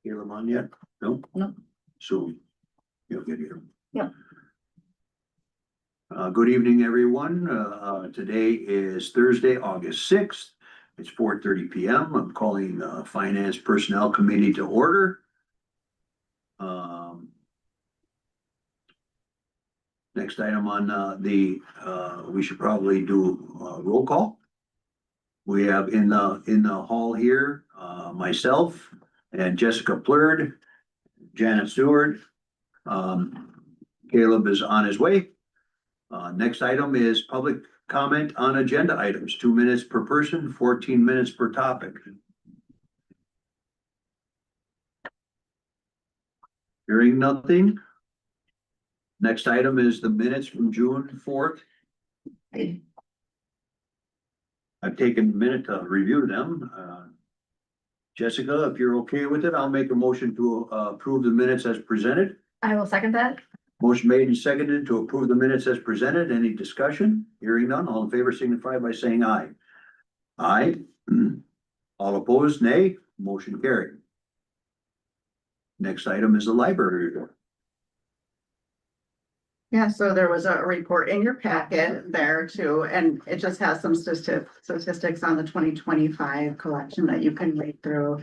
Caleb on yet? No? No. So you'll get here. Yeah. Good evening, everyone. Today is Thursday, August 6th. It's 4:30 PM. I'm calling the Finance Personnel Committee to order. Next item on we should probably do a roll call. We have in the hall here, myself and Jessica Plurd, Janet Stewart. Caleb is on his way. Next item is public comment on agenda items, 2 minutes per person, 14 minutes per topic. Hearing nothing. Next item is the minutes from June 4th. I've taken a minute to review them. Jessica, if you're okay with it, I'll make a motion to approve the minutes as presented. I will second that. Motion made and seconded to approve the minutes as presented. Any discussion? Hearing none, all in favor signify by saying aye. Aye. All opposed, nay. Motion carried. Next item is the library report. Yeah, so there was a report in your packet there too, and it just has some statistics on the 2025 collection that you can read through.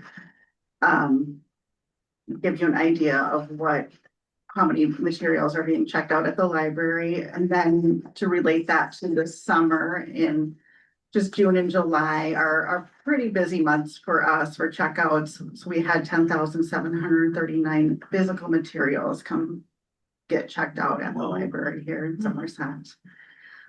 Give you an idea of how many materials are being checked out at the library, and then to relate that to the summer in just June and July are pretty busy months for us for checkouts. So we had 10,739 physical materials come get checked out at the library here in Somerset.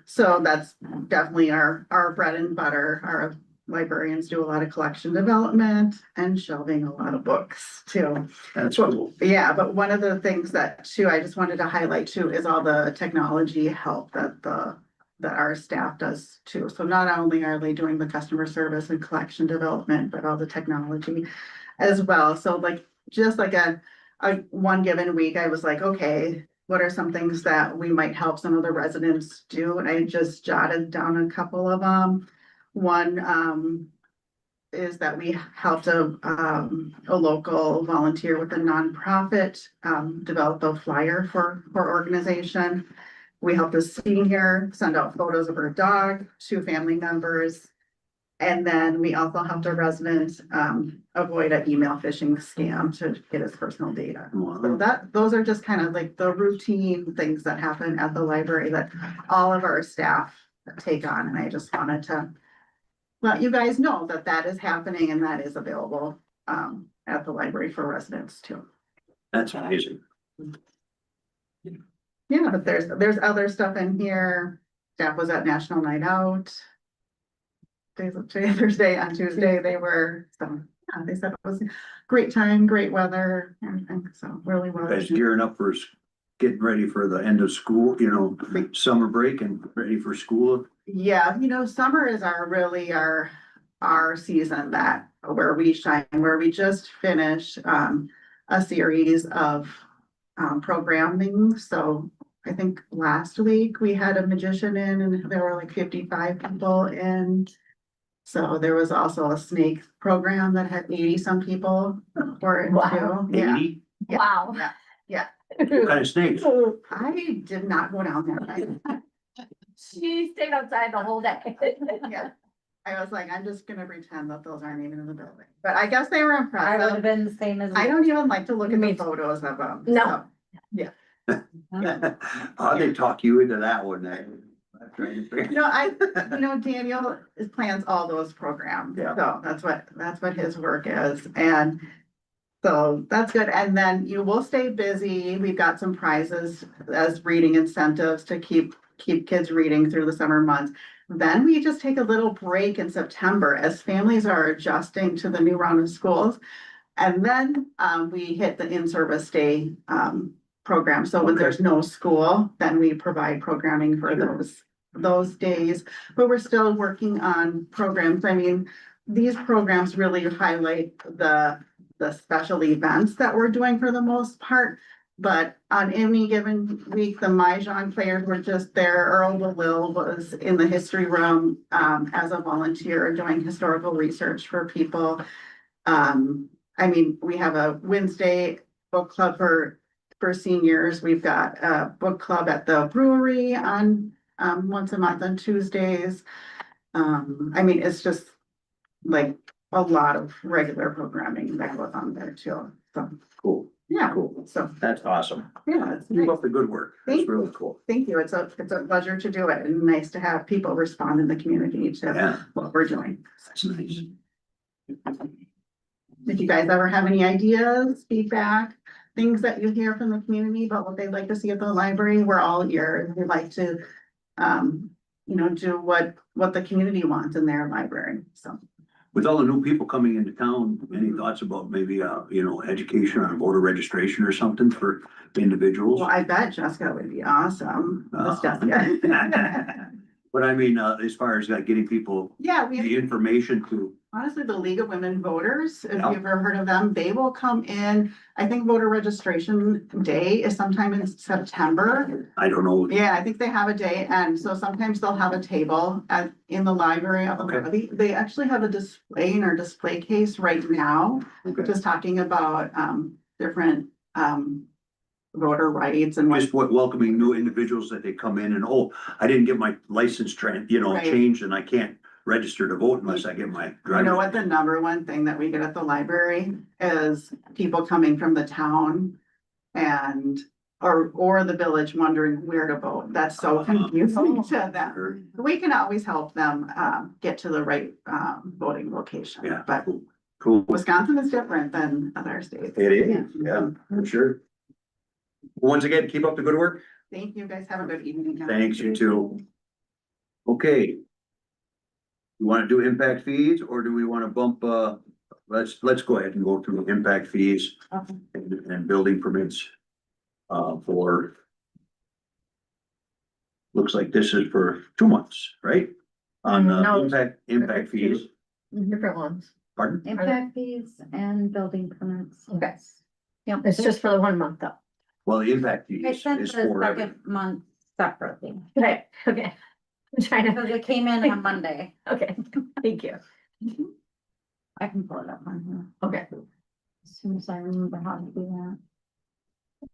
So that's definitely our bread and butter. Our librarians do a lot of collection development and shelving a lot of books too. That's cool. Yeah, but one of the things that too, I just wanted to highlight too, is all the technology help that our staff does too. So not only are they doing the customer service and collection development, but all the technology as well. So like, just like a one given week, I was like, okay, what are some things that we might help some of the residents do? And I just jotted down a couple of them. One is that we helped a local volunteer with a nonprofit develop a flyer for organization. We helped a senior send out photos of her dog to family members. And then we also helped a resident avoid an email phishing scam to get his personal data. So those are just kind of like the routine things that happen at the library that all of our staff take on. And I just wanted to let you guys know that that is happening and that is available at the library for residents too. That's amazing. Yeah, but there's other stuff in here. Staff was at National Night Out. Thursday and Tuesday they were, so yeah, they said it was a great time, great weather, everything. So really well. Guys gearing up for getting ready for the end of school, summer break and ready for school. Yeah, summer is our season where we shine, where we just finished a series of programming. So I think last week we had a magician in and there were like 55 people in. So there was also a snake program that had 80 some people for it Wow. too. Yeah. 80? Wow. Yeah. What kind of snakes? I did not go down there. She stayed outside the whole day. Yeah. I was like, I'm just gonna pretend that those aren't even in the building, but I guess they were I would have impressive. been the same as. I don't even like to look at Me the too. photos of them. No. How'd they talk you into that one? I'm trying to figure. Daniel plans all those programs. Yeah. So that's what his work is. And so that's good. And then you will stay busy. We've got some prizes as reading incentives to keep kids reading through the summer months. Then we just take a little break in September as families are adjusting to the new round of schools. And then we hit the in-service day program. So when there's no school, then we provide programming for those days, but we're still working on programs. I mean, these programs really highlight the special events that we're doing for the most part. But on any given week, the Mahjong players were just there. Earl DeLille was in the history room as a volunteer doing historical research for people. I mean, we have a Wednesday book club for seniors. We've got a book club at the brewery on, once a month on Tuesdays. I mean, it's just like a lot of regular programming that goes on there too. So, Cool, yeah, cool. so, That's awesome. yeah, it's Keep nice. up the good work. That's Thank you. really cool. Thank you. It's a pleasure to do it and nice to have people respond in the community to Yeah, what we're doing. that's nice. Did you guys ever have any ideas, feedback, things that you hear from the community about what they'd like to see at the library? We're all ears. We'd like to, do what the community wants in their library, so. With all the new people coming into town, any thoughts about maybe, education on voter registration or something for individuals? Well, I bet Jessica would be awesome. Miss Uh, Jessica. But I mean, as far as like getting people Yeah, we the information to, honestly, the League of Women Voters, if Yeah. you've ever heard of them, they will come in. I think voter registration day is sometime in September. I don't know. Yeah, I think they have a day, and so sometimes they'll have a table in the library of the Okay. lobby. They actually have a display in our display case right now, Okay. just talking about different voter rights and what. Just what welcoming new individuals that they come in and, oh, I didn't get my license Right. changed and I can't register to vote unless I get my You know driver's. what, the number one thing that we get at the library is people coming from the town and, or the village wondering where to vote. That's so confusing to them. Or- We can always help them, get to the right, voting location. Yeah, But cool, cool. Wisconsin is different than other states. It is, yeah, for sure. Once again, keep up the good work. Thank you, guys. Have a good evening. now. Thanks, you too. Okay. You wanna do impact fees or do we wanna bump, let's go ahead and go through impact fees Okay. and building permits. For. Looks like this is for 2 months, right? On No. impact fees, Different ones. pardon? Impact fees and building permits. Okay. Yep. It's just for the 1 month though. Well, the impact I fees sent the is for everything. second month separately, Okay, okay. I'm trying because to, it came in on Monday. okay, thank you. I can pull it up on here Okay. as soon as I remember how to do that.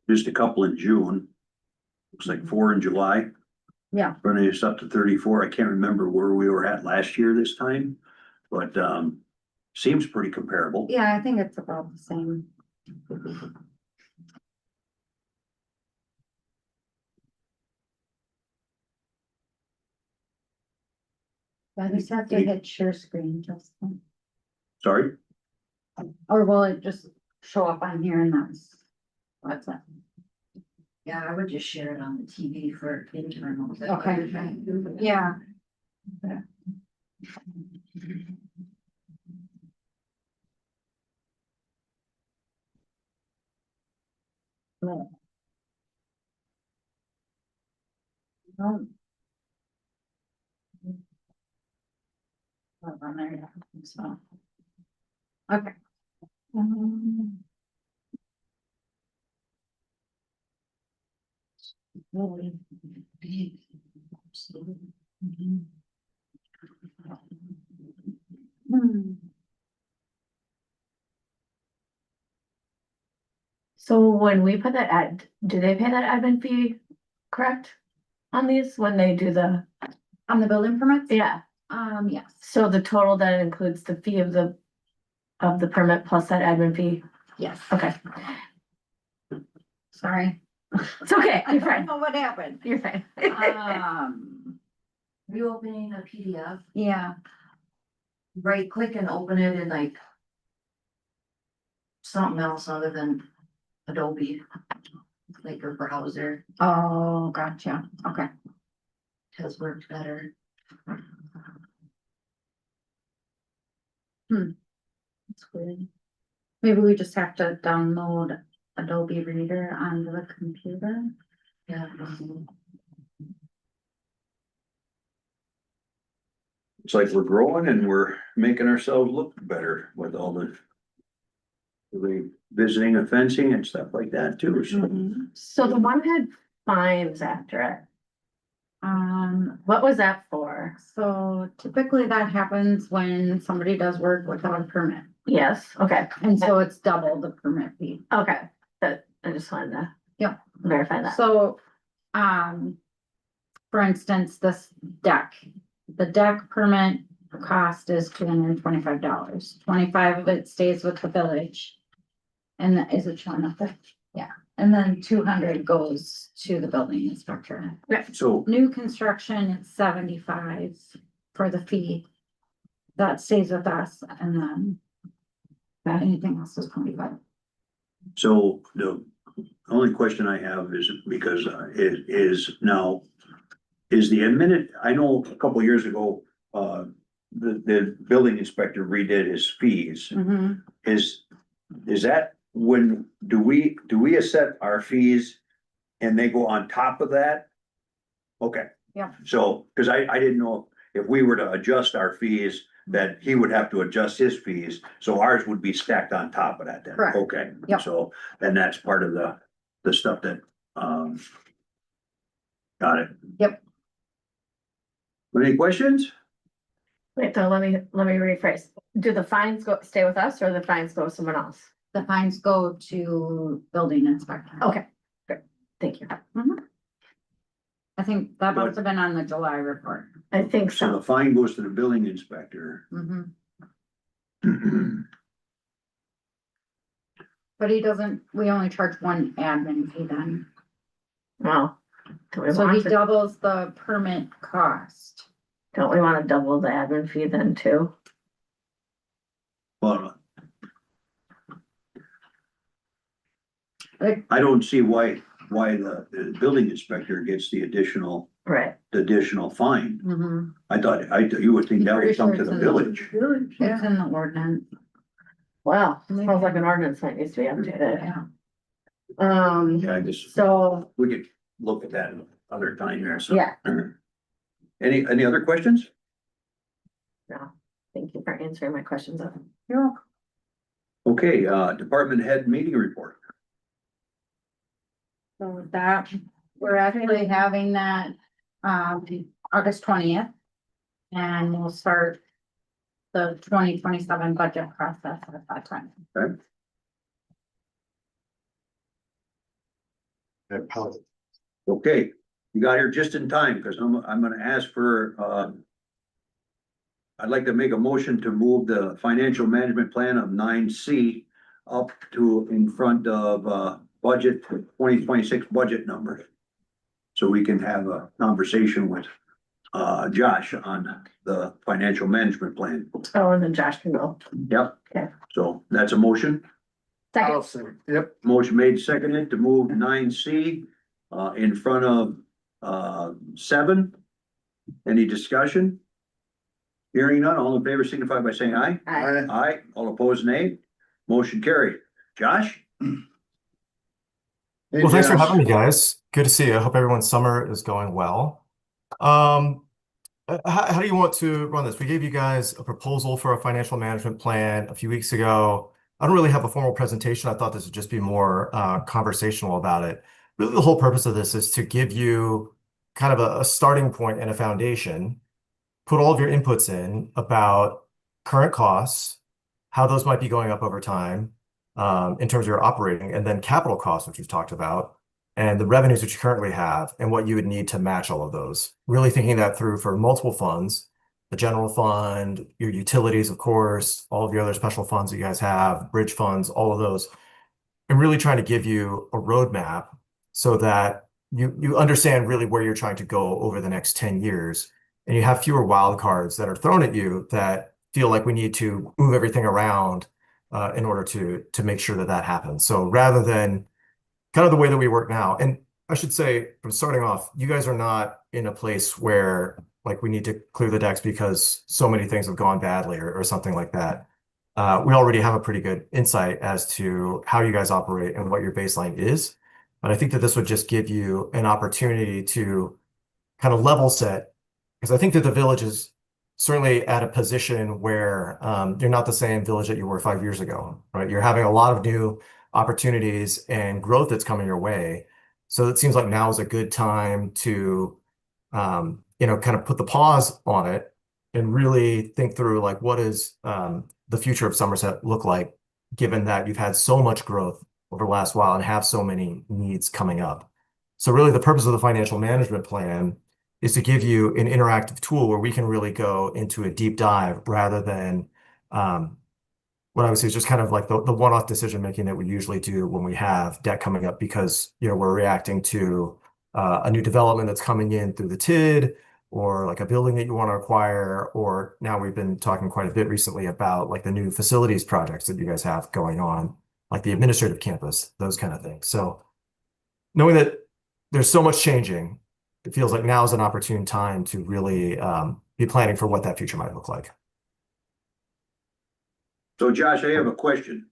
Just a couple in June. Looks like 4 in July. Yeah. Running us up to 34. I can't remember where we were at last year this time, but seems pretty comparable. Yeah, I think it's about the same. I just have to hit share screen, Justin, Sorry, or will it just show up on here and that's it? Yeah, I would just share it on the TV for internal. Okay. Yeah. Okay. Hmm. So when we put that do they pay that admin fee, correct? On these, when they do On the building permits? yeah, Yes. so the total then includes the fee of the permit plus that admin fee, Yes. okay, Sorry. it's okay, I you're don't fine, know what happened. you're fine. Reopening a PDF, Yeah, right click and open it in like something else other than Adobe, like your browser oh, gotcha, okay. has worked better. That's weird. Maybe we just have to download Adobe Reader onto the computer. Yeah. it's like we're growing and we're making ourselves look better with all the Visiting and fencing and stuff like that too. So So the one had fines after it. What was that for? So typically that happens when somebody does work without a permit. Yes, okay, And so it's double the permit fee. okay, that, I just wanted to. Yep. Verify that. So, for instance, this deck, the deck permit cost is $225. 25 of it stays with the village. And is it showing up there? Yeah, and then 200 goes to the building inspector. so New construction, it's 75 for the fee. That stays with us, and then anything else is 25. So the only question I have is because it is now. Is the minute, I know a couple years ago, the building inspector redid his fees. Is that when, do we set our fees and they go on top of that? Okay. Yeah. So, cause I didn't know if we were to adjust our fees, that he would have to adjust his fees, so ours would be stacked on top of that then. Correct. Okay. Yep. So, and that's part of the stuff that, got it. Yep. Any questions? Wait, so let me rephrase. Do the fines stay with us or the fines go to someone else? The fines go to building inspector. Okay, good, thank you. I think that must have been on the July report. I think So so. the fine goes to the building inspector. But he doesn't, we only charge one admin fee then. Well, do we So he want to, doubles the permit cost. don't we want to double the admin fee then too? Well, Like, I don't see why the building inspector gets the additional Right, fine. I thought, you would think that would come to the village. It's in the ordinance. well, sounds like an ordinance that needs to be updated. Yeah. Yeah, I just, So, we could look at that another time there, so. yeah, Any other questions? no, thank you for answering my questions. You're welcome. Okay, department head meeting report. So that, we're actually having that, August 20th. And we'll start the 2027 budget process at that time. Okay, you got here just in time, because I'm gonna ask for, I'd like to make a motion to move the financial management plan of 9C up to in front of, budget, 2026 budget number. So we can have a conversation with, Josh on the financial management plan. Oh, and then Josh can go. Yep. Okay. So that's a motion. Second, Yep. Motion made, seconded to move 9C, in front of, 7. Any discussion? Hearing none, all in favor signify by saying aye. aye. Aye, all opposed nay. Motion carried. Josh? Well, thanks for having me, guys. Good to see you. I hope everyone's summer is going well. How do you want to run this? We gave you guys a proposal for a financial management plan a few weeks ago. I don't really have a formal presentation. I thought this would just be more conversational about it. Really, the whole purpose of this is to give you kind of a starting point and a foundation, put all of your inputs in about current costs, how those might be going up over time, in terms of your operating, and then capital costs, which we've talked about, and the revenues that you currently have, and what you would need to match all of those. Really thinking that through for multiple funds, the general fund, your utilities, of course, all of your other special funds that you guys have, bridge funds, all of those, and really trying to give you a roadmap so that you understand really where you're trying to go over the next 10 years, and you have fewer wild cards that are thrown at you that feel like we need to move everything around in order to make sure that happens. So rather than kind of the way that we work now, and I should say from starting off, you guys are not in a place where like we need to clear the decks because so many things have gone badly or something like that. We already have a pretty good insight as to how you guys operate and what your baseline is. But I think that this would just give you an opportunity to kind of level set, because I think that the village is certainly at a position where you're not the same village that you were 5 years ago, right? You're having a lot of new opportunities and growth that's coming your way. So it seems like now is a good time to, kind of put the pause on it and really think through like what is the future of Somerset look like, given that you've had so much growth over the last while and have so many needs coming up. So really the purpose of the financial management plan is to give you an interactive tool where we can really go into a deep dive rather than what I would say is just kind of like the one-off decision making that we usually do when we have debt coming up because we're reacting to a new development that's coming in through the TID or like a building that you want to acquire, or now we've been talking quite a bit recently about like the new facilities projects that you guys have going on, like the administrative campus, those kind of things. So knowing that there's so much changing, it feels like now is an opportune time to really be planning for what that future might look like. So Josh, I have a question.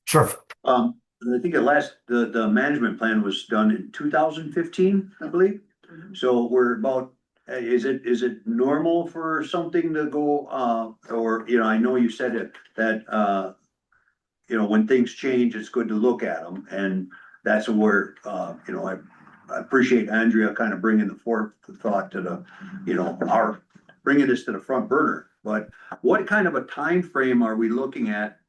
Sure. I think the management plan was done in 2015, I believe. So we're about, is it normal for something to go, or, I know you said that, when things change, it's good to look at them. And that's where, I appreciate Andrea kind of bringing the forethought to the, bringing this to the front burner. But what kind of a time frame are we looking at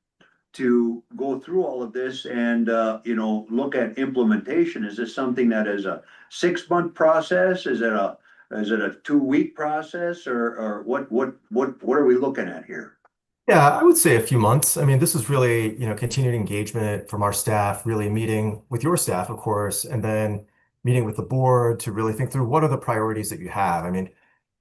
to go through all of this and, look at implementation? Is this something that is a 6-month process? Is it a 2-week process, or what are we looking at here? Yeah, I would say a few months. I mean, this is really, continued engagement from our staff, really meeting with your staff, of course, and then meeting with the board to really think through what are the priorities that you have. I mean,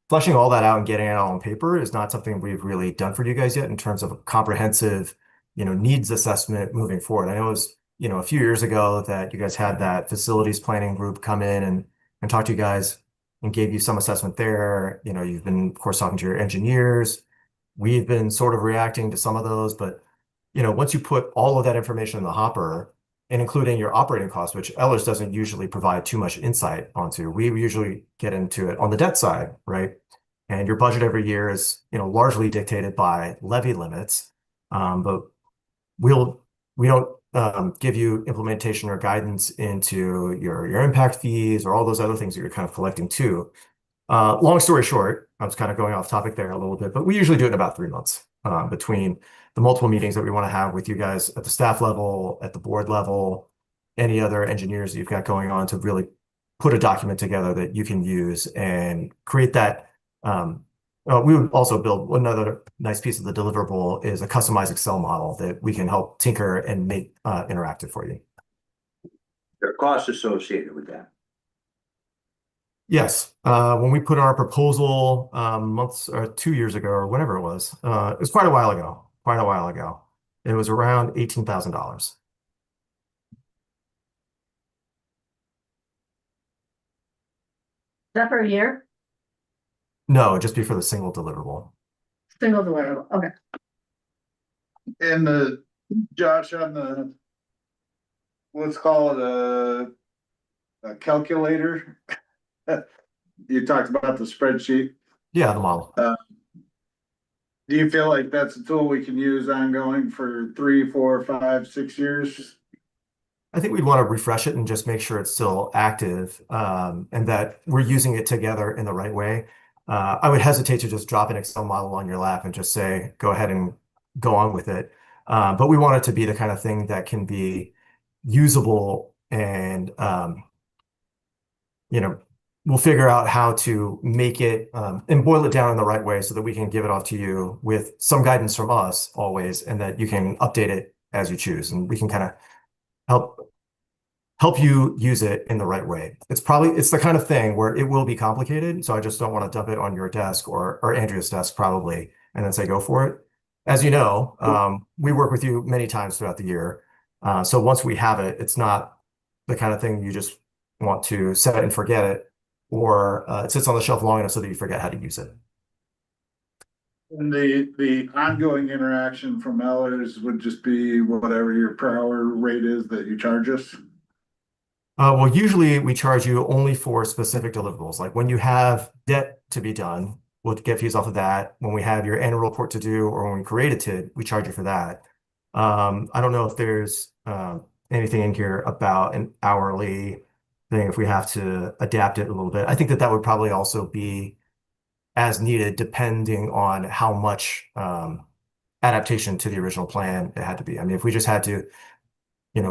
fleshing all that out and getting it out on paper is not something we've really done for you guys yet in terms of a comprehensive, needs assessment moving forward. I know it was, a few years ago that you guys had that facilities planning group come in and talk to you guys and gave you some assessment there. You've been, of course, talking to your engineers. We've been sort of reacting to some of those, but, once you put all of that information in the hopper and including your operating costs, which Ellers doesn't usually provide too much insight onto, we usually get into it on the debt side, right? And your budget every year is, largely dictated by levy limits. But we don't give you implementation or guidance into your impact fees or all those other things that you're kind of collecting too. Long story short, I was kind of going off topic there a little bit, but we usually do it in about 3 months between the multiple meetings that we want to have with you guys at the staff level, at the board level, any other engineers that you've got going on to really put a document together that you can use and create that. We would also build another nice piece of the deliverable is a customized Excel model that we can help tinker and make interactive for you. There are costs associated with that. Yes, when we put our proposal months or 2 years ago or whenever it was quite a while ago. It was around $18,000. Is that per year? No, it'd just be for the single deliverable. Single deliverable, okay. And Josh, on the, let's call it a calculator. You talked about the spreadsheet. Yeah, the model. Do you feel like that's a tool we can use ongoing for 3, 4, 5, 6 years? I think we'd want to refresh it and just make sure it's still active and that we're using it together in the right way. I would hesitate to just drop an Excel model on your lap and just say, go ahead and go on with it. But we want it to be the kind of thing that can be usable and, we'll figure out how to make it and boil it down in the right way so that we can give it off to you with some guidance from us always, and that you can update it as you choose. And we can kind of help you use it in the right way. It's the kind of thing where it will be complicated. So I just don't want to dump it on your desk or Andrea's desk probably, and then say, go for it. As you know, we work with you many times throughout the year. So once we have it, it's not the kind of thing you just want to set it and forget it, or it sits on the shelf long enough so that you forget how to use it. And the ongoing interaction from Ellers would just be whatever your per hour rate is that you charge us? Well, usually we charge you only for specific deliverables. Like when you have debt to be done, we'll get fees off of that. When we have your annual report to do, or when we create a TID, we charge you for that. I don't know if there's anything in here about an hourly thing, if we have to adapt it a little bit. I think that that would probably also be as needed, depending on how much adaptation to the original plan it had to be. I mean, if we just had to,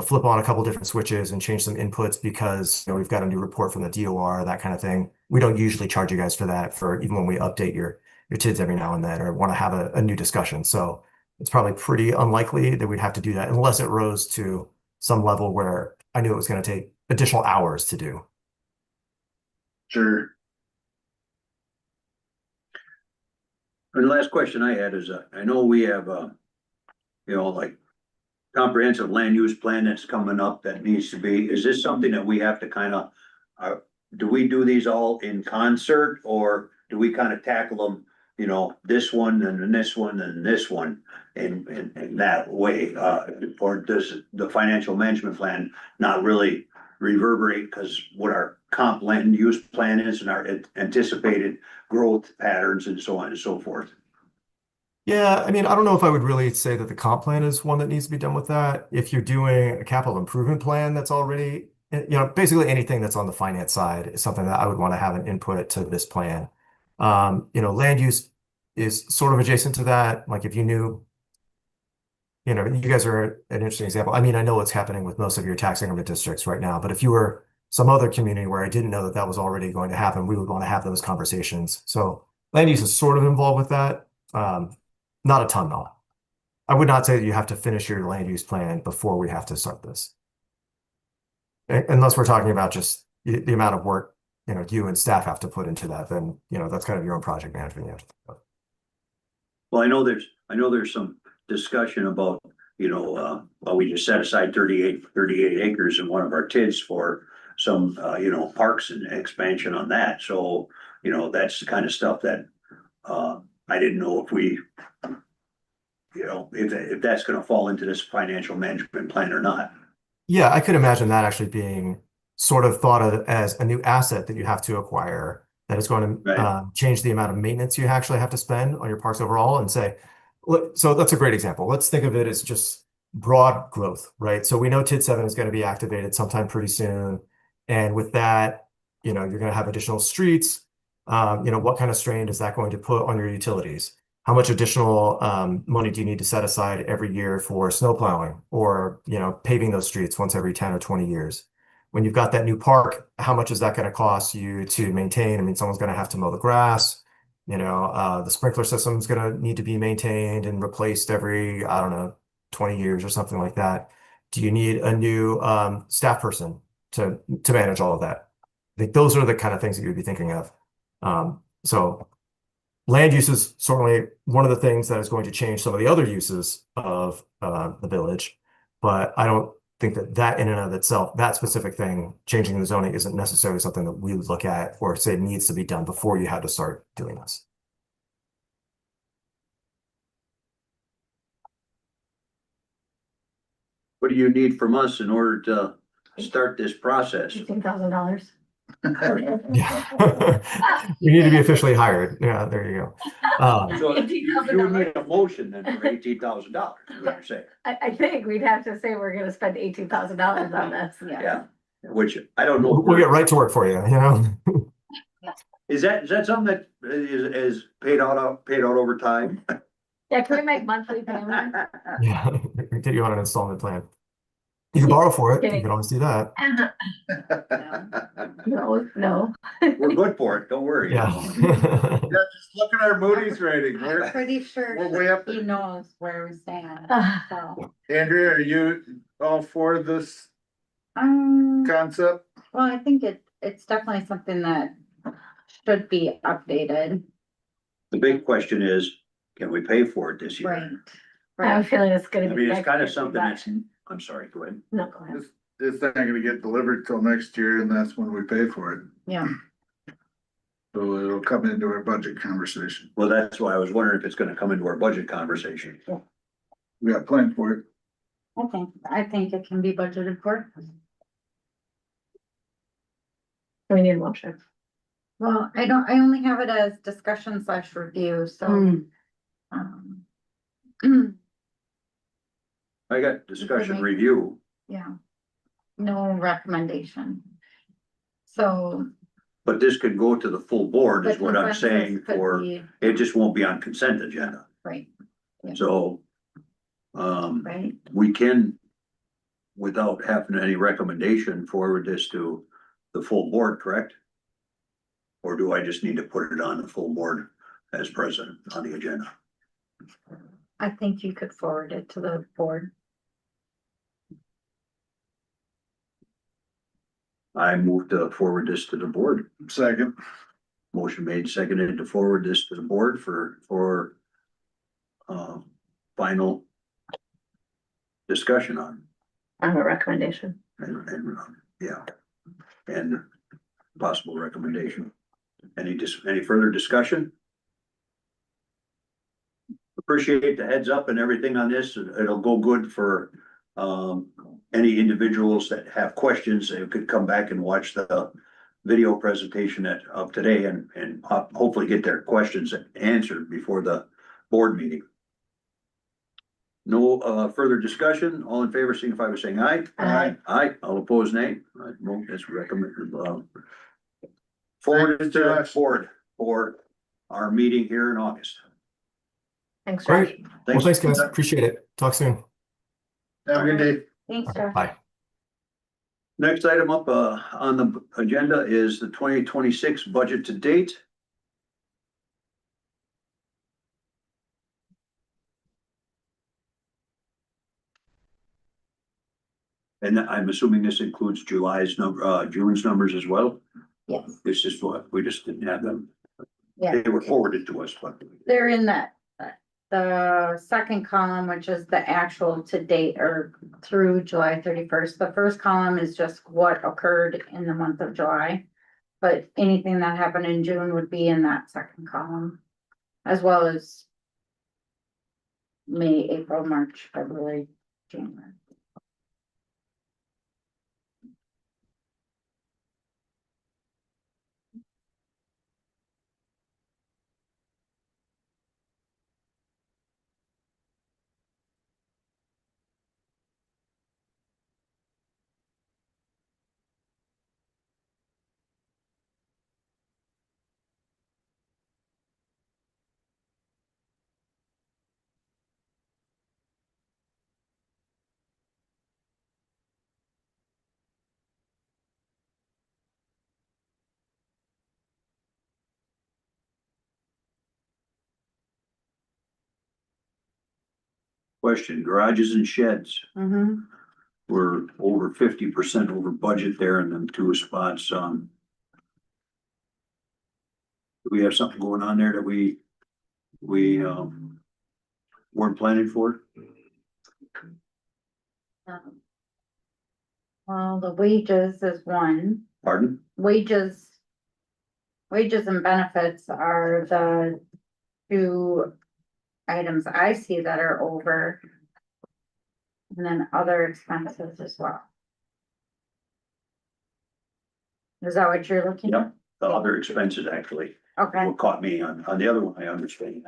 flip on a couple different switches and change some inputs because we've got a new report from the DOR, that kind of thing. We don't usually charge you guys for that, for even when we update your TIDs every now and then, or want to have a new discussion. So it's probably pretty unlikely that we'd have to do that unless it rose to some level where I knew it was going to take additional hours to do. Sure. And the last question I had is, I know we have, like comprehensive land use plan that's coming up that needs to be, is this something that we have to kind of, do we do these all in concert, or do we kind of tackle them, this one and then this one and this one in that way? Or does the financial management plan not really reverberate because what our comp land use plan is and our anticipated growth patterns and so on and so forth? Yeah, I mean, I don't know if I would really say that the comp plan is one that needs to be done with that. If you're doing a capital improvement plan that's already, basically anything that's on the finance side is something that I would want to have an input to this plan. Land use is sort of adjacent to that. Like if you knew, you guys are an interesting example. I mean, I know what's happening with most of your tax increment districts right now, but if you were some other community where I didn't know that that was already going to happen, we would want to have those conversations. So land use is sort of involved with that. Not a ton though. I would not say that you have to finish your land use plan before we have to start this. Unless we're talking about just the amount of work, you and staff have to put into that, then, that's kind of your own project management. You have to think about. Well, I know there's some discussion about, well, we just set aside 38 acres in one of our TIDs for some, parks and expansion on that. So, that's the kind of stuff that, I didn't know if we, if that's gonna fall into this financial management plan or not. Yeah, I could imagine that actually being sort of thought of as a new asset that you have to acquire that is going to Right. change the amount of maintenance you actually have to spend on your parks overall, and say, so that's a great example. Let's think of it as just broad growth, right? So we know TID 7 is going to be activated sometime pretty soon. And with that, you're going to have additional streets. What kind of strain is that going to put on your utilities? How much additional money do you need to set aside every year for snow plowing or, paving those streets once every 10 or 20 years? When you've got that new park, how much is that going to cost you to maintain? I mean, someone's going to have to mow the grass. The sprinkler system is going to need to be maintained and replaced every, I don't know, 20 years or something like that. Do you need a new staff person to manage all of that? I think those are the kind of things that you'd be thinking of. So land use is certainly one of the things that is going to change some of the other uses of the village, but I don't think that in and of itself, that specific thing, changing the zoning, isn't necessarily something that we would look at or say needs to be done before you had to start doing this. What do you need from us in order to start this process? $18,000. Yeah. You need to be officially hired. Yeah, there you go. So you would make a motion then for $18,000, is what you're saying. I think we'd have to say we're gonna spend $18,000 on this. Yeah, which I don't know. We'll get right to work for you, Is that something that is paid out over time? Yeah, can we make monthly payments? Yeah, get you on an installment plan. You can borrow for it. You can always do that. No. We're good for it, don't worry. Yeah. Yeah, just look at our Moody's rating. I'm pretty sure. We're way up He there. knows where we stand, Ah. so. Andrea, are you all for this Well, concept? I think it's definitely something that should be updated, The big question is, can we pay for it this year? right? I have a Right, feeling it's I gonna be. mean, it's next kind year, of something but- that's, I'm sorry, go ahead. No, go ahead. It's not gonna get delivered till next year, and that's when we pay for it. yeah, So it'll come into our budget conversation. Well, that's why I was wondering if it's gonna come into our budget conversation. We got planned for it. I think it can be budgeted for. We need a motion. Well, I only have it as discussion / review, so. Mm. um, I got discussion make- review. Yeah. No recommendation. So. But this could go to the full board is the what I'm consensus saying could for, be- it just won't be on consent agenda. Right, So, right. we can, without having any recommendation, forward this to the full board, correct? Or do I just need to put it on the full board as president on the agenda? I think you could forward it to the board. I move to forward this to the board. Second. Motion made, seconded to forward this to the board for final discussion on, I have a recommendation. and, yeah, and possible recommendation. Any further discussion? Appreciate the heads up and everything on this. It'll go good for any individuals that have questions. They could come back and watch the video presentation of today and hopefully get their questions answered before the board meeting. No further discussion. All in favor, signify by saying aye. Aye. Aye, all opposed, nay. I vote as recommended. Forward to the board for our meeting here in August. Thanks, Josh. Great. Well, thanks, guys. Appreciate it. Talk soon. Have a good day. Thanks, Okay, Josh. bye. Next item up on the agenda is the 2026 budget to date. And I'm assuming this includes July's number, June's numbers as well. Yes, This is what, we just didn't have them. yeah, They were forwarded to us, but they're in the second column, which is the actual to date or through July 31st. The first column is just what occurred in the month of July. But anything that happened in June would be in that second column, as well as May, April, March, February, January. question, garages and sheds. Mm-hmm. We're over 50% over budget there in them two spots. Do we have something going on there that we weren't planning for? Well, the wages is one. Pardon? Wages and benefits are the two items I see that are over. And then other expenses as well. Is that what you're looking at? Yep. The other expenses actually, Okay, what caught me on the other one, I understand.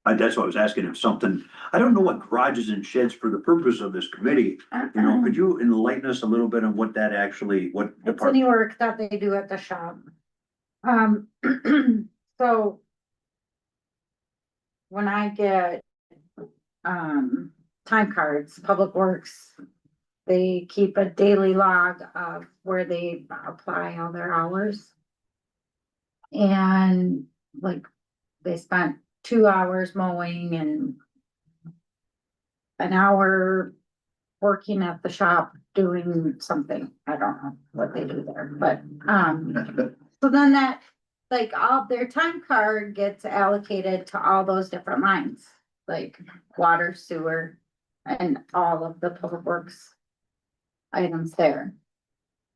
That's what I was asking if something, I don't know what garages and sheds for the purpose of this committee, you know, could you enlighten us a little bit on what that actually, what it's department? any work that they do at the shop. So. When I get, time cards, Public Works, they keep a daily log of where they apply all their hours. And like, they spent 2 hours mowing and an hour working at the shop doing something. I don't know what they do there, but, so then that, like, all their time card gets allocated to all those different lines, like water, sewer, and all of the Public Works items there.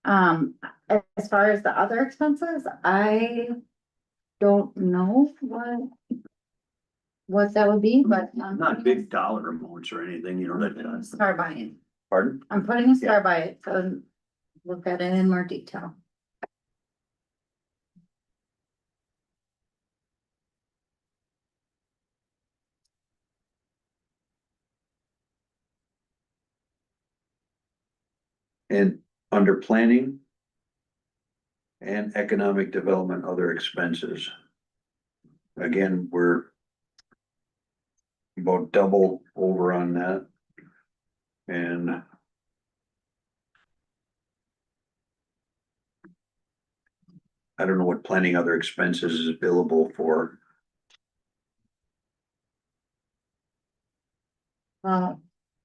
As far as the other expenses, I don't know what that would be, but. Not big dollar amounts or anything, you know, that, Star by it. pardon? I'm putting a star by it, so look at it in more detail. And under planning. And economic development, other expenses. Again, we're. About double over on that. And. I don't know what planning other expenses is billable for. Well,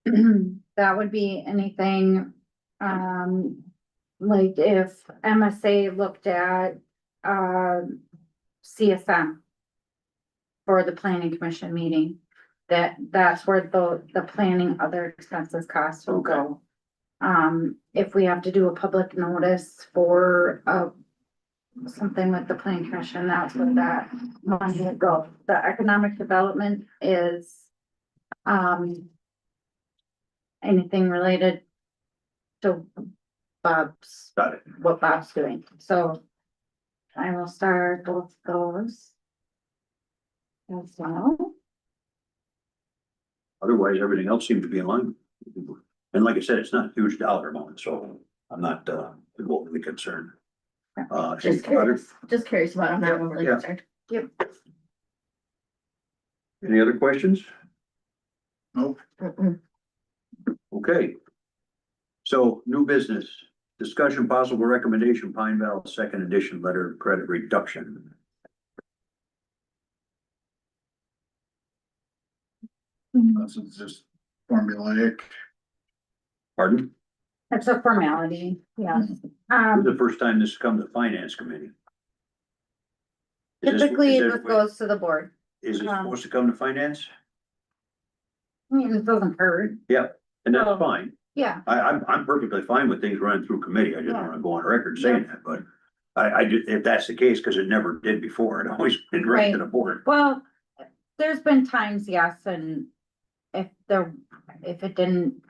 that would be anything, like if MSA looked at, CSM for the planning commission meeting, that's where the planning other expenses costs will go. If we have to do a public notice for, something with the planning commission, that's where that money would go. The economic development is, anything related to Bob's, Got it. what Bob's doing, so I will start both those as well. Otherwise, everything else seemed to be in line. And like I said, it's not a huge dollar amount, so I'm not overly concerned. Just curious about, I'm not overly Yeah. concerned. Yep. Any other questions? Nope. Mm-mm. Okay. So new business, discussion possible recommendation, Pine Val second edition letter of credit reduction. This is just formulaic. Pardon? It's a formality, yes. This is the first time this has come to finance committee. Is this- Typically is it just goes to the board. Is it supposed to come to finance? I mean, it doesn't hurt, Yep, and that's Oh. fine. yeah, I'm perfectly fine with things running through committee. I just wanna go on record saying that, but. I did, if that's the case, cause it never did before. It always been right to the board. well, there's been times, yes, and if it didn't.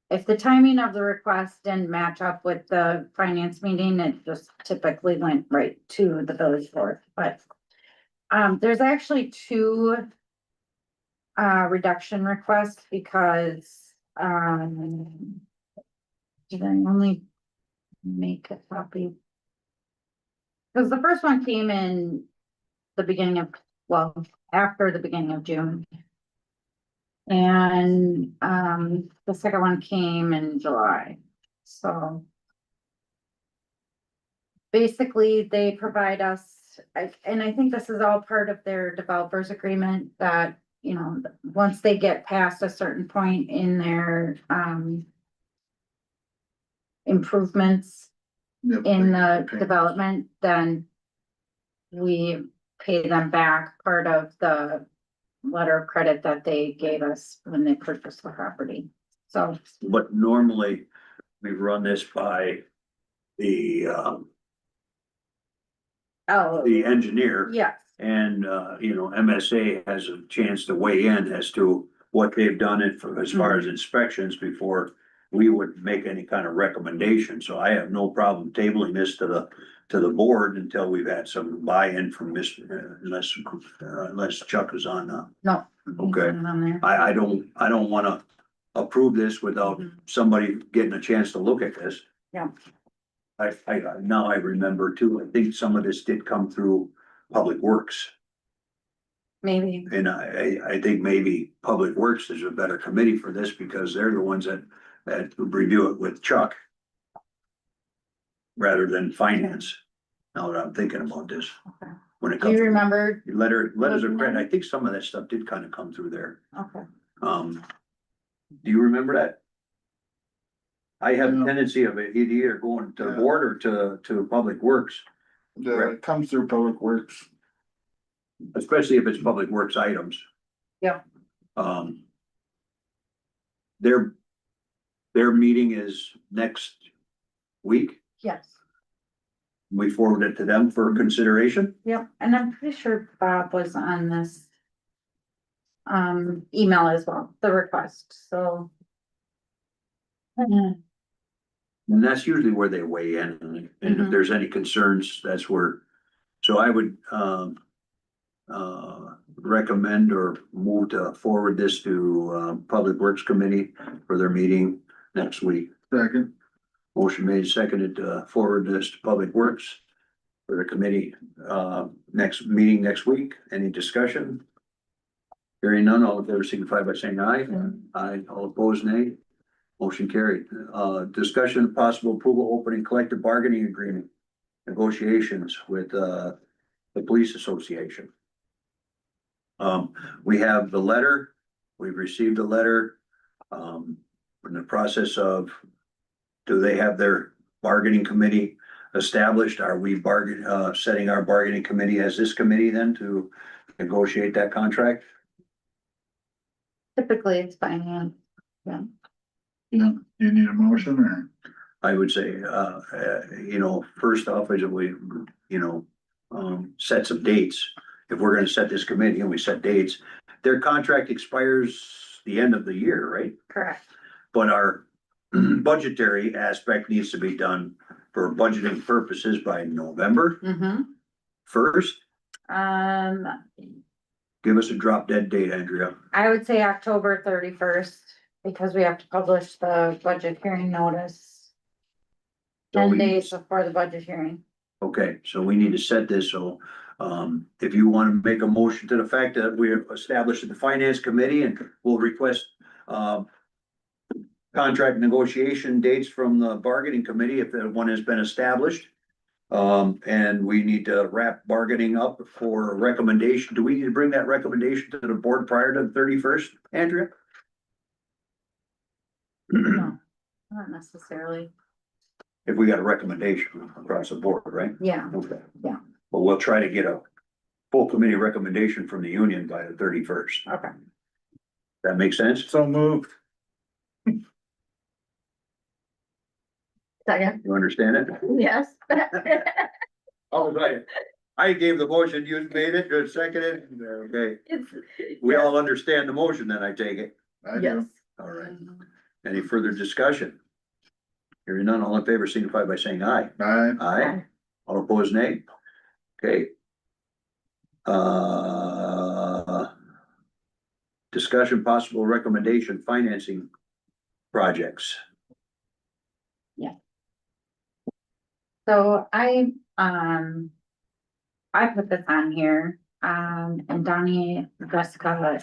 If the timing of the request didn't match up with the finance meeting, it just typically went right to the village board, but. There's actually two. Reduction requests because, did I only make a copy? Cause the first one came in the beginning of, well, after the beginning of June. And, the second one came in July, so. Basically, they provide us, and I think this is all part of their developers agreement that, you know, once they get past a certain point in their, improvements Yep, in they the pay. development, then we pay them back part of the letter of credit that they gave us when they purchased the property. So, But normally, we run this by the engineer. yes, And, MSA has a chance to weigh in as to what they've done it for, as far as inspections before we would make any kind of recommendation. So I have no problem tabling this to the board until we've had some buy-in from Mr., unless Chuck is on, no. Okay. On there. I don't wanna approve this without somebody getting a chance to look at this. Yeah. Now I remember too, I think some of this did come through Public Works. Maybe, And I think maybe Public Works is a better committee for this because they're the ones that review it with Chuck. Rather than finance, now that I'm thinking about this. Okay. When it do comes you to remember? letters of looking credit, at I think some of that stuff did kind of come through there. Okay, Do you remember that? I have a No. tendency of it either going to the Yeah. board or to Public Works, It comes through Public Works. especially if it's Public Works items. Yeah. Their meeting is next week. yes, We forward it to them for consideration. yep, and I'm pretty sure Bob was on this. Email as well, the request, so. And that's usually where they weigh in, and if Mhm. there's any concerns, that's where, so I would, recommend or move to forward this to, Public Works Committee for their meeting next week. Second. Motion made, seconded, to forward this to Public Works for the committee, next meeting next week. Any discussion? Hearing none, all in favor signify by saying aye. Aye, all opposed, nay. Motion carried. Discussion of possible approval opening collective bargaining agreement negotiations with, the police association. We have the letter, we've received the letter. We're in the process of, do they have their bargaining committee established? Are we setting our bargaining committee as this committee then to negotiate that contract? Typically, it's finance. You need a motion or? I would say, first off, is that we, set some dates. If we're gonna set this committee and we set dates, their contract expires the end of the year, right? Correct. But our budgetary aspect needs to be done for budgeting purposes by November first. Give us a drop dead date, Andrea. I would say October 31st, because we have to publish the budget hearing notice So 10 we- days before the budget hearing. Okay, so we need to set this, so, if you wanna make a motion to the fact that we have established the finance committee and we'll request, contract negotiation dates from the bargaining committee if the one has been established. And we need to wrap bargaining up for a recommendation. Do we need to bring that recommendation to the board prior to the 31st, Andrea? No, not necessarily. If we got a recommendation across the board, right? Yeah, Okay. Yeah. But we'll try to get a full committee recommendation from the union by the 31st. okay. That makes sense? So moved. Second, You understand it? yes. Oh, right. I gave the motion, you made it, good, seconded, okay. It's, We all understand the motion then, I take it. I do. yes. All right. Any further discussion? Hearing none, all in favor signify by saying aye. Aye. Aye. All opposed, nay. Okay. Discussion possible recommendation financing projects. So I put this on here, and Donnie, Jessica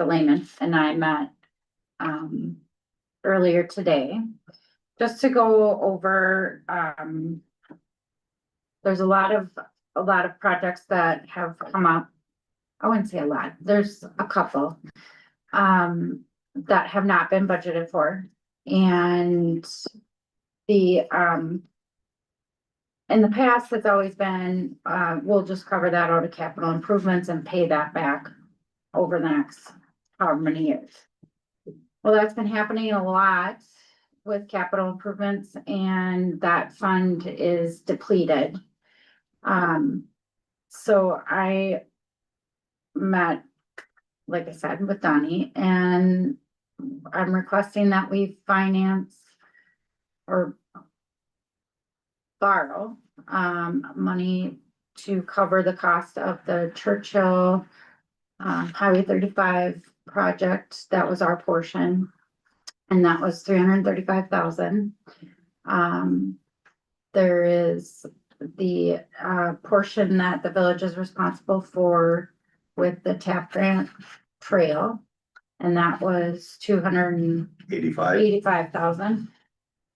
Lehman and I met, earlier today, just to go over, there's a lot of projects that have come up. I wouldn't say a lot, there's a couple, that have not been budgeted for, and in the past, it's always been, we'll just cover that out of capital improvements and pay that back over the next however many years. Well, that's been happening a lot with capital improvements, and that fund is depleted. So I met, like I said, with Donnie, and I'm requesting that we finance or borrow money to cover the cost of the Churchill Highway 35 project. That was our portion, and that was $335,000. There is the portion that the village is responsible for with the TAP grant trail, and that was 85. $85,000.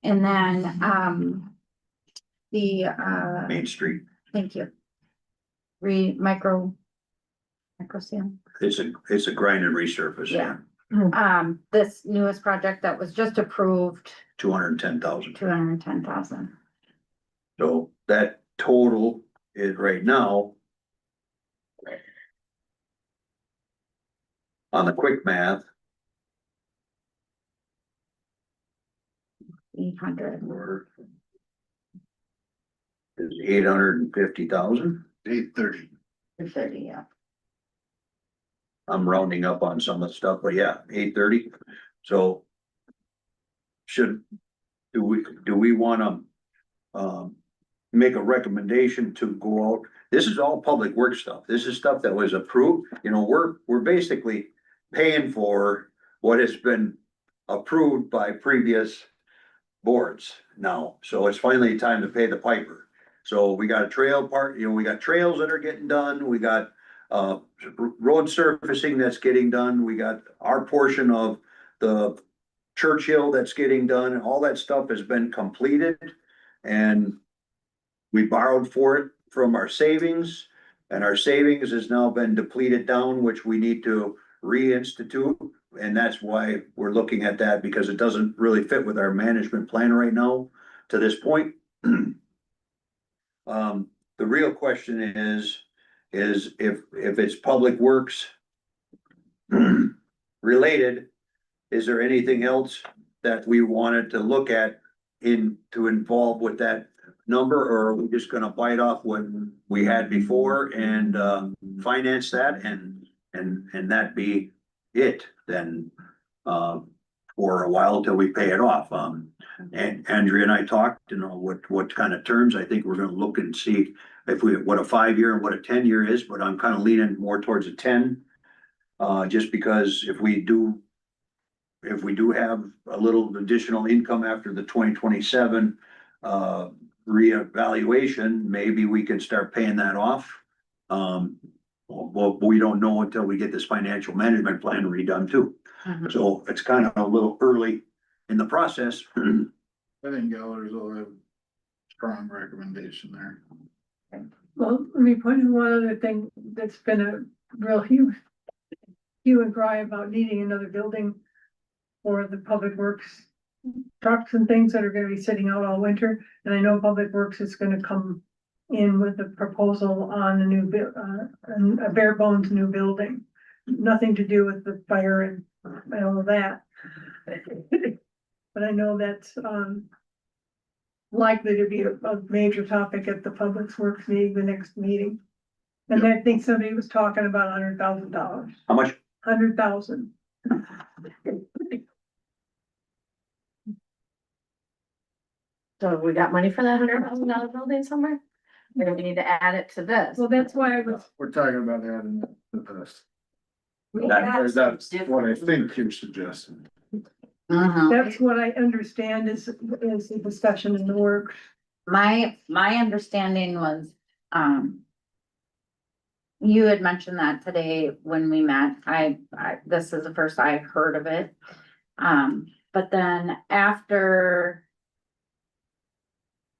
And then, Main Street. thank you. Micro seal. It's a grind and resurface. Yeah. This newest project that was just approved, 210,000. 210,000. So that total is right now. On the quick math, 800. is 850,000. 8:30. 30, yeah. I'm rounding up on some of the stuff, but yeah, 830. So do we wanna, make a recommendation to go out? This is all public work stuff. This is stuff that was approved. We're basically paying for what has been approved by previous boards now, so it's finally time to pay the piper. So we got a trail part, we got trails that are getting done, we got, road surfacing that's getting done, we got our portion of the Churchill that's getting done, and all that stuff has been completed. And we borrowed for it from our savings, and our savings has now been depleted down, which we need to reinstitute. And that's why we're looking at that, because it doesn't really fit with our management plan right now to this point. The real question is if it's public works related, is there anything else that we wanted to look at to involve with that number, or are we just gonna bite off what we had before and finance that and that be it then for a while till we pay it off? And Andrea and I talked, what kind of terms. I think we're gonna look and see if what a 5-year and what a 10-year is, but I'm kind of leaning more towards a 10. Just because if we do have a little additional income after the 2027 reevaluation, maybe we can start paying that off. Well, we don't know until we get this financial management plan redone too. Mhm. So it's kind of a little early in the process. I think Gellers will have strong recommendation there. Well, let me point out one other thing that's been a real hue and cry about needing another building for the public works trucks and things that are gonna be sitting out all winter. And I know Public Works is gonna come in with a proposal on a new a bare bones new building. Nothing to do with the fire and all of that. But I know that's, likely to be a major topic at the Public Works meeting, the next meeting. And I think somebody was talking about $100,000, How much? 100,000. So we got money for that $100,000 building somewhere? Or do we need to add it to this? Well, that's why I was, We're talking about adding to this. We Or have that's some what I different- think you're suggesting. Mhm. what I understand is the discussion in the works. My understanding was, you had mentioned that today when we met. This is the first I've heard of it. But then after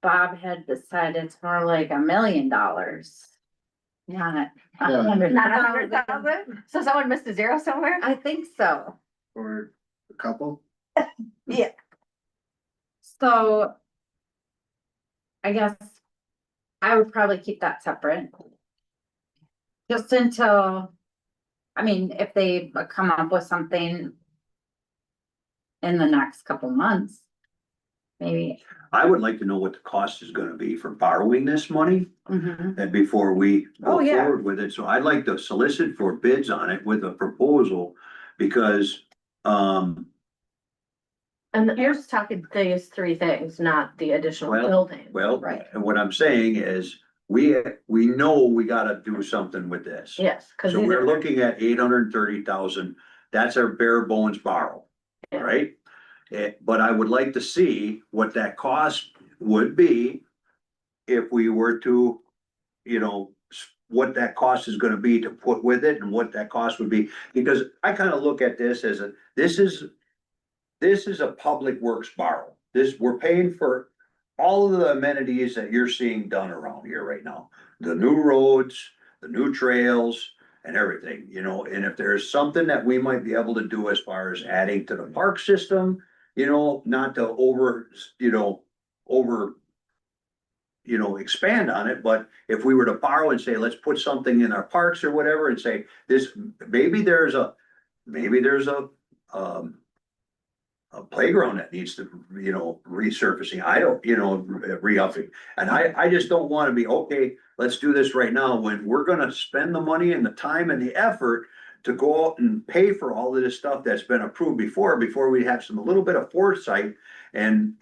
Bob had decided it's more like $1 million. Not Yeah. $100,000. Not 100,000? So someone missed a zero somewhere? I think so. Or a couple. So I guess I would probably keep that separate. Just until, I mean, if they come up with something in the next couple months, maybe. I would like to know what the cost is gonna be for borrowing this money, Mhm. and before we Oh, go yeah. forward with it. So I'd like to solicit for bids on it with a proposal, because, And you're just talking these three things, not the additional Well, building. well, Right. and what I'm saying is, we know we gotta do something with this. Yes, cause So these we're are, looking at 830,000, that's our bare bones borrow, Yeah. right? But I would like to see what that cost would be if we were to, what that cost is gonna be to put with it and what that cost would be. Because I kind of look at this as this is a public works borrow. We're paying for all of the amenities that you're seeing done around here right now. The new roads, the new trails and everything, and if there's something that we might be able to do as far as adding to the park system, not to expand on it, but if we were to borrow and say, let's put something in our parks or whatever and say maybe there's a playground that needs to, resurfacing. I don't, re-upping. And I just don't want to be, okay, let's do this right now when we're gonna spend the money and the time and the effort to go out and pay for all of this stuff that's been approved before we have a little bit of foresight and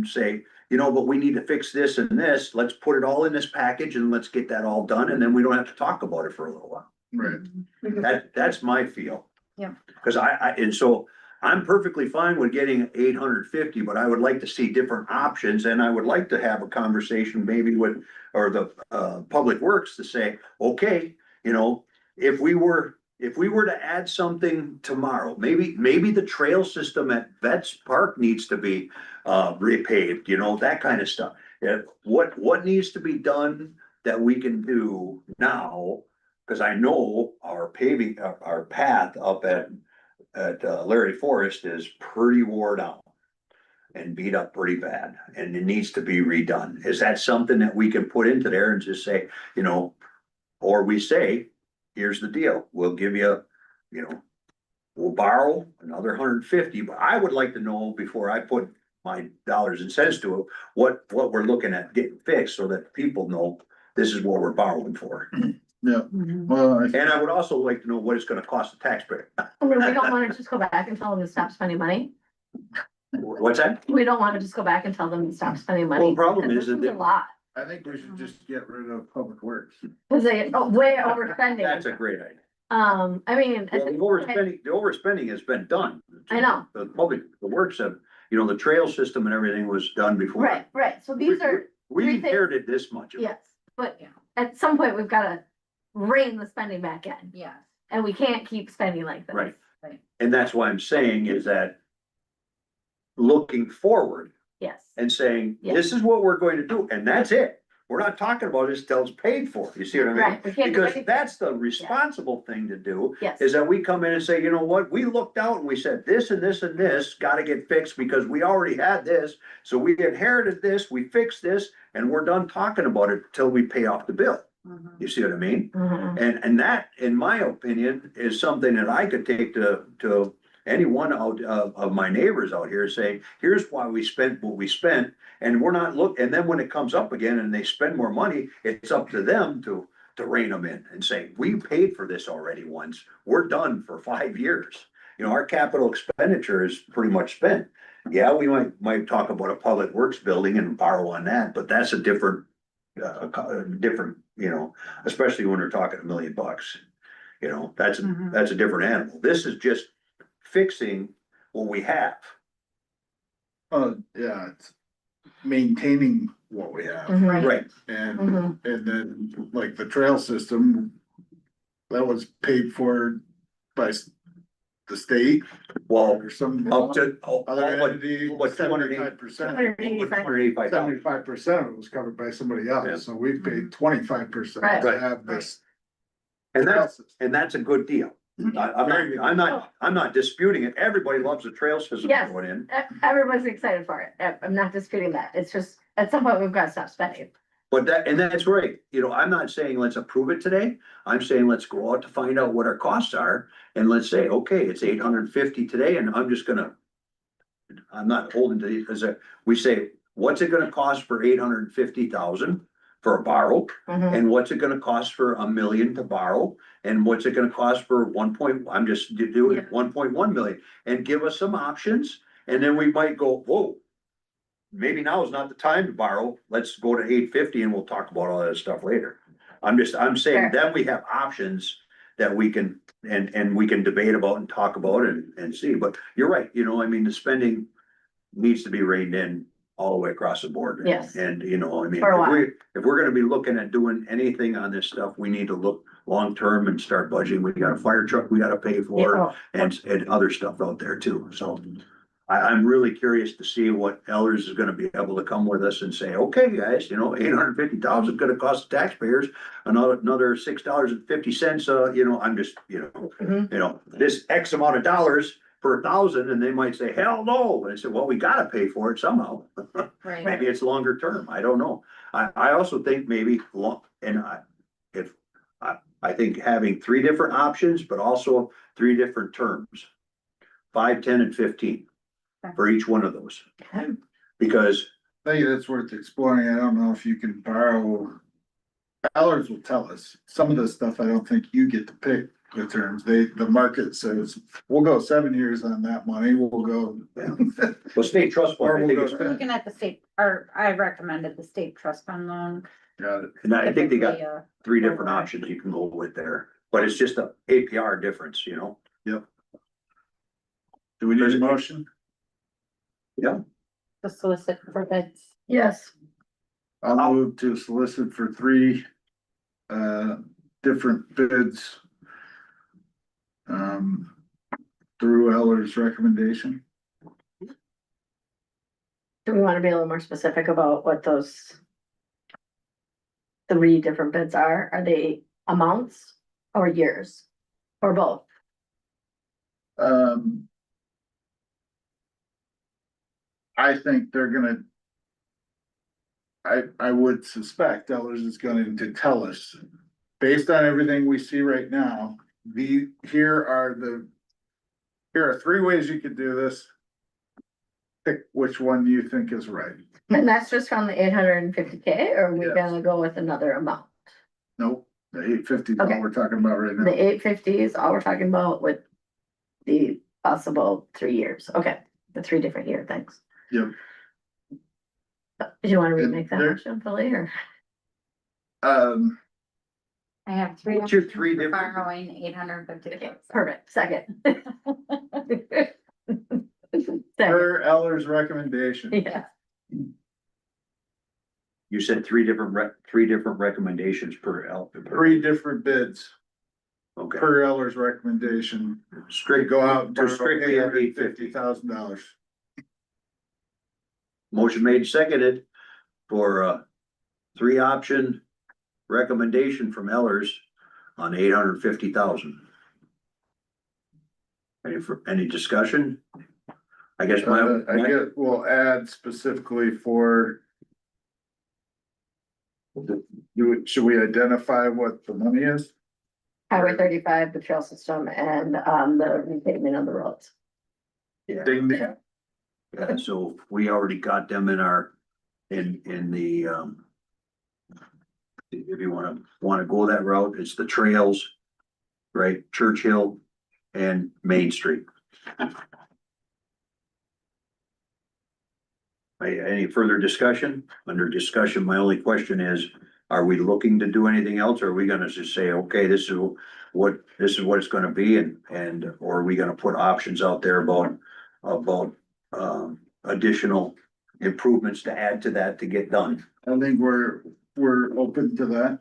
say, but we need to fix this and this. Let's put it all in this package and let's get that all done. And then we don't have to talk about it for a little while. Right. That's my feel. Yeah. Cause I'm perfectly fine with getting 850, but I would like to see different options, and I would like to have a conversation maybe with, or the, Public Works to say, okay, you know, if we were to add something tomorrow, maybe the trail system at Vets Park needs to be, repaved, you know, that kind of stuff. What needs to be done that we can do now? Cause I know our paving, our path up at Larry Forest is pretty wore down and beat up pretty bad, and it needs to be redone. Is that something that we can put into there and just say, you know, or we say, here's the deal, we'll give you, you know, we'll borrow another 150, but I would like to know before I put my dollars and cents to it, what we're looking at getting fixed so that people know this is what we're borrowing for. Yeah, Mhm. well, And I would also like to know what it's gonna cost the taxpayer. I mean, we don't wanna just go back and tell them to stop spending money. What's that? We don't wanna just go back and tell them to stop spending money. Well, the problem because is this that a lot, I think we should just get rid of Public Works. cause they, way overspending. That's a great idea. I mean. Well, the overspending has been done. I know. The works have, you know, the trail system and everything was done before. Right, so these are, We three things- inherited this much of it. yes, but at some point, we've gotta rein the spending back in, Yes. and we can't keep spending like this. Right. And that's why I'm saying is that looking forward Yes, and saying, Yeah. this is what we're going to do, and that's it. We're not talking about this till it's paid for. You see what I mean? right, we can't do Because anything. that's the responsible thing to do, Yes, is that we come in and say, you know what, we looked out and we said, this and this and this gotta get fixed because we already had this. So we inherited this, we fixed this, and we're done talking about it till we pay off the bill. Mhm. You see what I mean? Mhm. And that, in my opinion, is something that I could take to any one of my neighbors out here saying, here's why we spent what we spent. And we're not and then when it comes up again and they spend more money, it's up to them to rein them in and say, we paid for this already once. We're done for 5 years. You know, our capital expenditure is pretty much spent. Yeah, we might talk about a public works building and borrow on that, but that's a different, you know, especially when we're talking $1 million. You know, that's Mhm. a different animal. This is just fixing what we have. Yeah, it's maintaining what we have. Mhm. Right. And, Mhm. and then like the trail system, that was paid for by the state Well, or some up to, other entity, what, 75%. 285. $75% of it was covered by somebody Yeah. else, so we paid 25% Right. to have this. and trail that's, system. and that's a good deal. I'm not disputing it. Everybody loves the trail system Yes. going in. Everyone's excited for it. I'm not disputing that. It's just, at some point, we've gotta stop spending. But that's right. You know, I'm not saying let's approve it today. I'm saying let's go out to find out what our costs are. And let's say, okay, it's 850 today and I'm not holding to these, because we say, what's it gonna cost for 850,000 for a borrow? Mhm. And what's it gonna cost for $1 million to borrow? And what's it gonna cost for I'm just doing Yeah. 1.1 million, and give us some options. And then we might go, whoa, maybe now is not the time to borrow. Let's go to 850 and we'll talk about all that stuff later. I'm saying Sure. then we have options that we can, and we can debate about and talk about and see. But you're right, you know, I mean, the spending needs to be reined in all the way across the board. Yes. And, you know, I mean, For a while. if we're gonna be looking at doing anything on this stuff, we need to look long-term and start budgeting. We got a fire truck we gotta pay for Yeah. and other stuff out there too. So I'm really curious to see what Ellers is gonna be able to come with us and say, okay, guys, you know, 850,000 is gonna cost the taxpayers another $6.50. You know, I'm just, Mhm. you know, this X amount of dollars per thousand, and they might say, hell no. And I said, well, we gotta pay for it somehow. Right. Maybe it's longer term. I don't know. I also think maybe I think having 3 different options, but also 3 different terms. 5, 10, and 15 for each one of those. Okay. Because, I think that's worth exploring. I don't know if you can borrow. Allers will tell us. Some of this stuff, I don't think you get to pick the terms. The market says, we'll go 7 years on that money. We'll go. well, state trust fund, I think it's, Looking at the state, or I recommended the state trust fund loan. Got it. and I think they got Typically, 3 different options you can go with there, but it's just a APR difference, you know? Yep. Do we need a motion? To solicit for bids. Yes, I'll move to solicit for three, different bids. Through Eller's recommendation. do we wanna be a little more specific about what those three different bids are? Are they amounts or years? Or both? I think they're gonna. I would suspect Ellers is going to tell us, based on everything we see right now, here are three ways you could do this. Pick which one you think is right. And that's just from the 850K, or are we Yes. gonna go with another amount? Nope, the 850 is all Okay. we're talking about right now. The 850 is all we're talking about with the possible 3 years. Okay, the three different year things. Yep. Do you wanna And remake that there- motion, Billy, or? Um, I have three. What's your options three for different- Borrowing 850. Okay, perfect, second. Second, per Eller's recommendation, yeah, You said three different recommendations per. three different bids Okay, per Eller's recommendation. straight, Go out and to strictly at $850. $850,000. Motion made, seconded for three option recommendation from Ellers on 850,000. Any discussion? I guess We'll add specifically for. Should we identify what the money is? Highway 35, the trail system, and the repavement of the roads. Ding, ding. Yeah, so we already got them in our, in the, if you wanna go that route, it's the trails, right, Churchill and Main Street. Any further discussion? Under discussion, my only question is, are we looking to do anything else, or are we gonna just say, okay, this is what it's gonna be, or are we gonna put options out there about additional improvements to add to that to get done? I think we're open to that.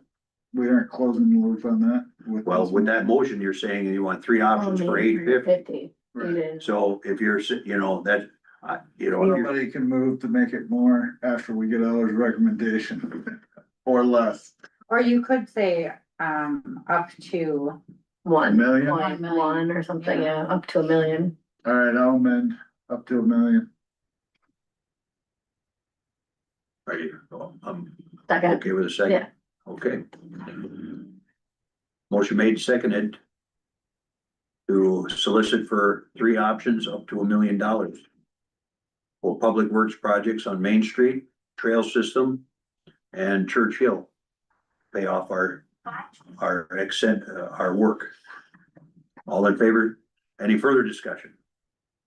We aren't closing the loop on that. Well, with that motion, you're saying you want three options for Only 850. 850. Right. So if you're, that, if you're, Somebody can move to make it more after we get Eller's recommendation or less. Or you could say, up to, One, Million? point 1 million. one or something, yeah, up to 1 million. All right, I'll amend up to $1 million. are you, I'm Second, okay with a second? yeah, Okay. Motion made, seconded to solicit for three options up to $1 million for public works projects on Main Street, trail system, and Church Hill. Pay off our work. All in favor? Any further discussion?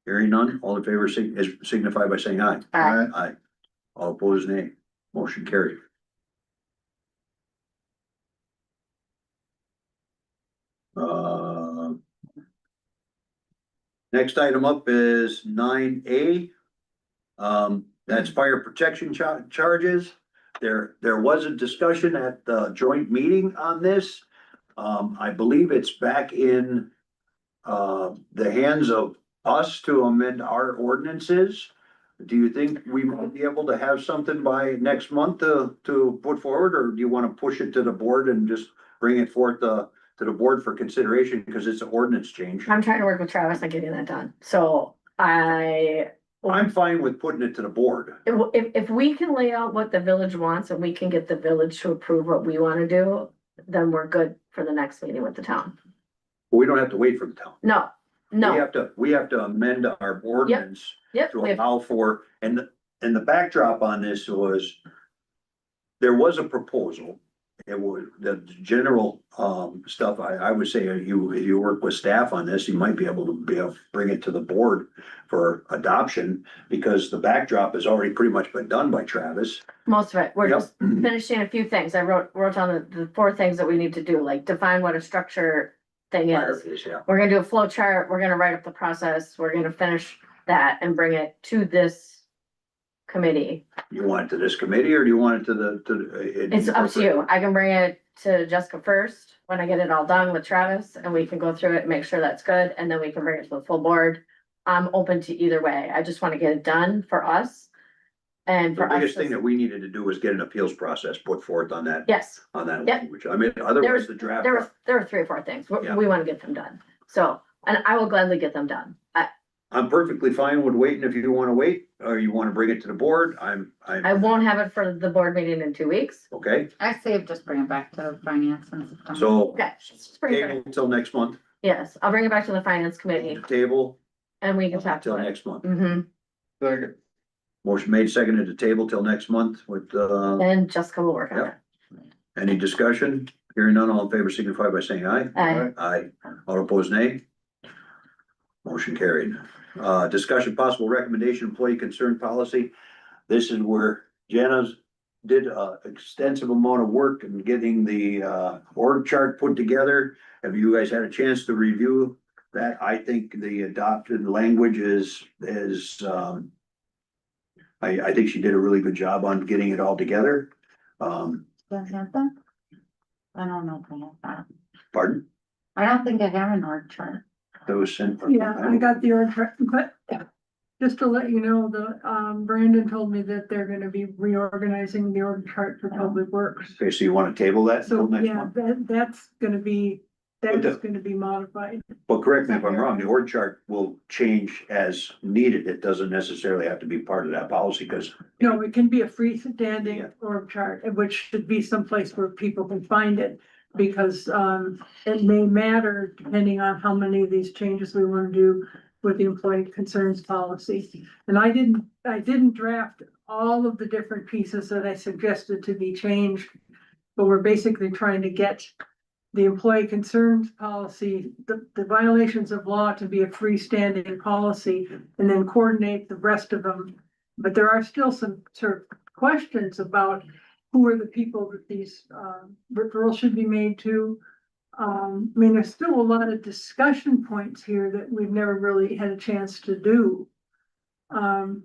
Hearing none, all in favor signify by saying aye. Aye. Aye. All opposed, nay. Motion carried. Next item up is 9A. That's fire protection charges. There was a discussion at the joint meeting on this. I believe it's back in the hands of us to amend our ordinances. Do you think we might be able to have something by next month to put forward, or do you want to push it to the board and just bring it forth to the board for consideration because it's an ordinance change? I'm trying to work with Travis on getting that done, so I'm fine with putting it to the board. if we can lay out what the village wants and we can get the village to approve what we wanna do, then we're good for the next meeting with the town. We don't have to wait for the town. No, no, We have to amend our ordinance yep, to we have- allow for, and the backdrop on this was there was a proposal. It was the general stuff. I would say if you work with staff on this, you might be able to bring it to the board for adoption because the backdrop has already pretty much been done by Travis. most of it, we're Yep. just finishing a few things, I wrote down the 4 things that we need to do, like define what a structure thing Fire is, piece, yeah. we're gonna do a flow chart, we're gonna write up the process, we're gonna finish that and bring it to this committee. You want it to this committee or do you want it to the? It's up to you. I can bring it to Jessica first, when I get it all done with Travis, and we can go through it, and make sure that's good, and then we can bring it to the full board. I'm open to either way. I just wanna get it done for us. And The for us. biggest thing to- that we needed to do was get an appeals process put forth on that, Yes, on that Yep. language. I mean, otherwise the draft. there were 3 or 4 things. Yeah. We wanna get them done. So, and I will gladly get them done. I'm perfectly fine with waiting if you wanna wait, or you wanna bring it to the board. I won't have it for the board meeting in 2 weeks. Okay, I say just bring it back to finance and. so Okay. just bring it back. table till next month, Yes, I'll bring it back to the finance committee table and we can talk till about it. next month. Mm-hmm. Second. Motion made, seconded to table till next month with, And Jessica will work on it. any discussion? Hearing none, all in favor signify by saying aye. Aye. Aye. All opposed, nay. Motion carried. Discussion possible recommendation employee concern policy. This is where Jana's did a extensive amount of work in getting the org chart put together. Have you guys had a chance to review that? I think the adopted language is, I think she did a really good job on getting it all together. Do I have that? I don't know if I have that. Pardon? I don't think I have an org chart. That was sent. from- Yeah, I got the org chart, but just to let you know, Brandon told me that they're gonna be reorganizing the org chart for Public Works. Okay, so you wanna table that So, until next yeah, month? that's gonna be, But that's the- gonna be modified. Well, correct me if I'm wrong, the org chart will change as needed. It doesn't necessarily have to be part of that policy, because No, it can be a Yeah. freestanding org chart, which should be someplace where people can find it. Because, it may matter depending on how many of these changes we wanna do with the employee concerns policy. And I didn't draft all of the different pieces that I suggested to be changed. But we're basically trying to get the employee concerns policy, the violations of law to be a freestanding policy. And then coordinate the rest of them. But there are still some sort of questions about who are the people that these referrals should be made to. I mean, there's still a lot of discussion points here that we've never really had a chance to do. And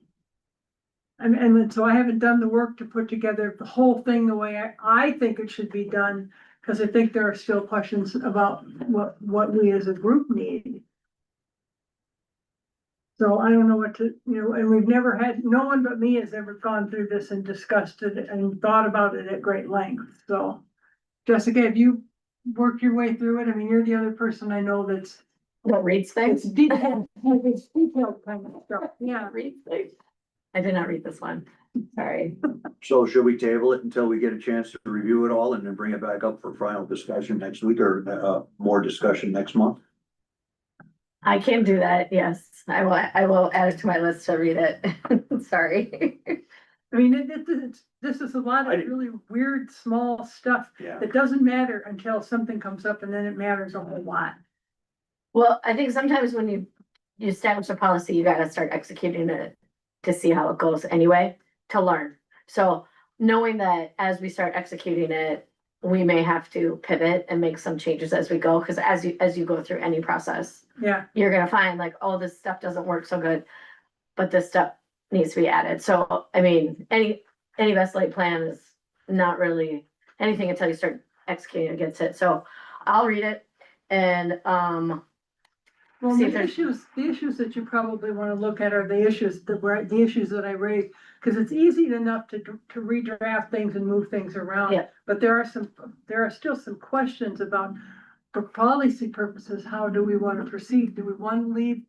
so I haven't done the work to put together the whole thing the way I think it should be done. Cause I think there are still questions about what we as a group need. So I don't know what to, and we've never had, no one but me has ever gone through this and discussed it and thought about it at great length, so. Jessica, have you worked your way through it? I mean, you're the other person I know that's, What reads things? it's detailed kind of stuff, yeah. Reads things. I did not read this one. Sorry. so should we table it until we get a chance to review it all and then bring it back up for final discussion next week, or more discussion next month? I can do that, yes. I will add it to my list to read it. Sorry. I mean, this is a lot I of didn't- really weird, small stuff Yeah. that doesn't matter until something comes up and then it matters a whole lot. Well, I think sometimes when you establish a policy, you gotta start executing it to see how it goes anyway, to learn. So knowing that as we start executing it, we may have to pivot and make some changes as we go, because as you go through any process, Yeah, you're gonna find like, oh, this stuff doesn't work so good, but this stuff needs to be added. So, I mean, any best laid plan is not really anything until you start executing against it. So I'll read it and, well, See if the there's- issues that you probably wanna look at are the issues that I raised. Cause it's easy enough to redraft things and move things around. Yeah. But there are still some questions about, for policy purposes, how do we wanna proceed? Do we wanna leave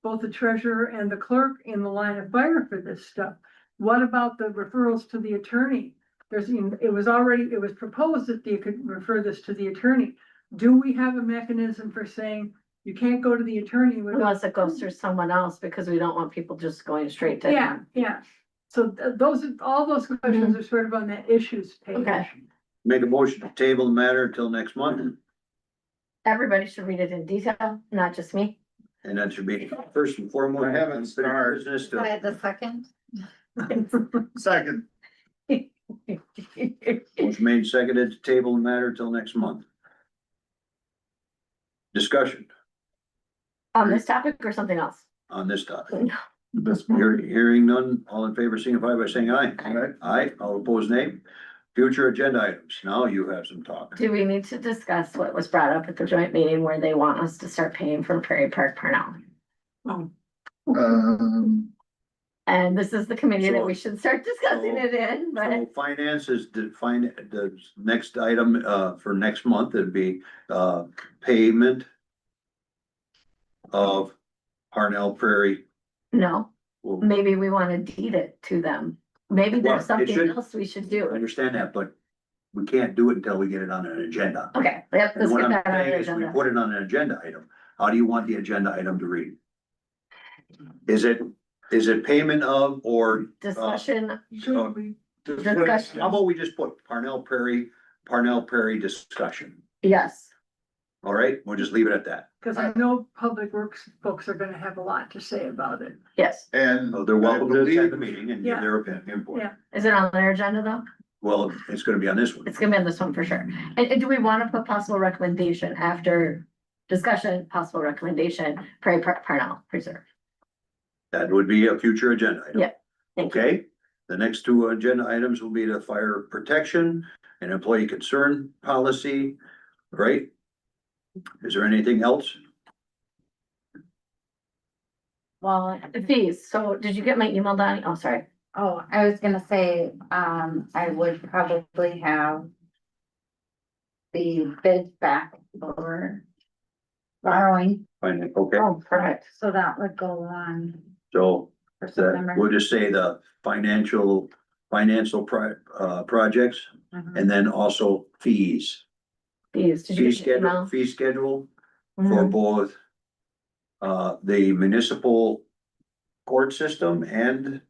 both the treasurer and the clerk in the line of fire for this stuff? What about the referrals to the attorney? It was proposed that you could refer this to the attorney. Do we have a mechanism for saying you can't go to the attorney without? unless it goes through someone else, because we don't want people just going straight to Yeah, him. yeah. So all those questions are sort of on that issues page. Okay. Make a motion to table the matter until next month, Everybody should read it in detail, not just me. and that should be first and foremost. I haven't started. Business I to, had the second. Second. motion made, seconded to table the matter until next month. Discussion On this topic or something else? on this topic. This Hearing none, all in favor signify by saying aye. Aye. Aye, all opposed nay. Future agenda items, now you have some talk. Do we need to discuss what was brought up at the joint meeting where they want us to start paying for Prairie Park Parnell? And this is the committee that we should start discussing it in, but So finance is defined, the next item, for next month, it'd be, payment of Parnell Prairie. no, Well, maybe we wanna deed it to them. Maybe Well, there's it something should- else we should I do. understand that, but we can't do it until we get it on an agenda. Okay, yep, And let's what get I'm that on saying the is we agenda. put it on an agenda item. How do you want the agenda item to read? Is it payment of or? Discussion, Should we? just put it- Discussion. How about we just put Parnell Prairie discussion? yes, All right, we'll just leave it at that. Cause I know Public Works folks are gonna have a lot to say about it. yes. And. So they're welcome to attend the I believe- meeting and give Yeah. their opinion. Input. Yeah. Is it on their agenda though? Well, it's gonna be on this one. It's gonna be on this one for sure. And do we wanna put possible recommendation after discussion, possible recommendation, Prairie Park Parnell Preserve? That would be a future agenda item. Yeah. Thank you. Okay, the next two agenda items will be the fire protection and employee concern policy, right? Is there anything else? Well, The fees, so did you get my email, Donnie? Oh, sorry. oh, I was gonna say, I would probably have the bids back for borrowing, Fine, okay, Oh, perfect. so that would go on so for that, September. we'll just say the financial projects Mhm. and then also fees. Fees, did you get the email? Fee schedule for Mhm. both the municipal court system and